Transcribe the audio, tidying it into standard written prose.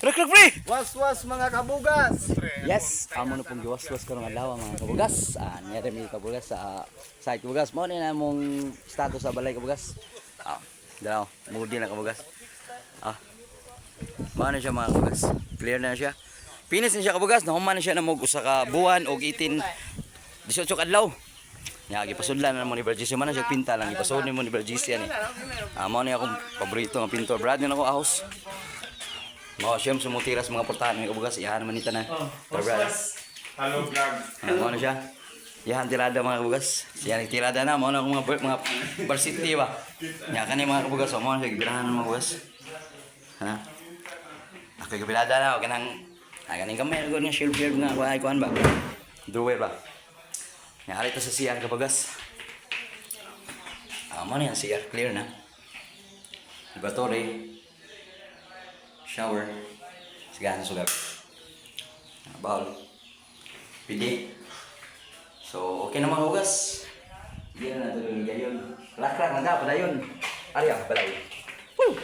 Rek pre. Was-was mga kabugas. Yes, amo na pong giwas-was karong adlaw mga kabugas. Nyari mi kabugas sa site kabugas. Mo ni na mong status sa balay kabugas. Daw, mudi na kabugas. Mano siya mga kabugas. Clear na siya. Finish na siya kabugas. Nahuman na siya na mog usa ka buwan og 18 18 adlaw. Nya gipasudlan na mo ni Bergis man siya pinta lang gipasud ni mo ni Bergis yan eh. Mao ni akong paborito nga pintor. Brad ni ako ahos. Mao siyem sumutiras mga portahan ng kabugas iyahan man nita na. Brad. Hello vlog. Mao na siya. Iyahan tirada mga kabugas. Siya tirada na mao na akong mga varsity ba. Nya kani mga kabugas mao na siya gibirahan ng mga kabugas. Ha? Ako gibirada na og kanang kaning kamay ko ni shield nga kuan ba. Drawer ba. Nya ari to sa CR kabugas. Mao na yan CR clear na. Laboratory. Shower. Sigahan sugat. Bowl. Pili. So, okay na mga hugas. Hindi na natin yung gayon. Lakrak na dapat na yun. Ari ang balay. Woo!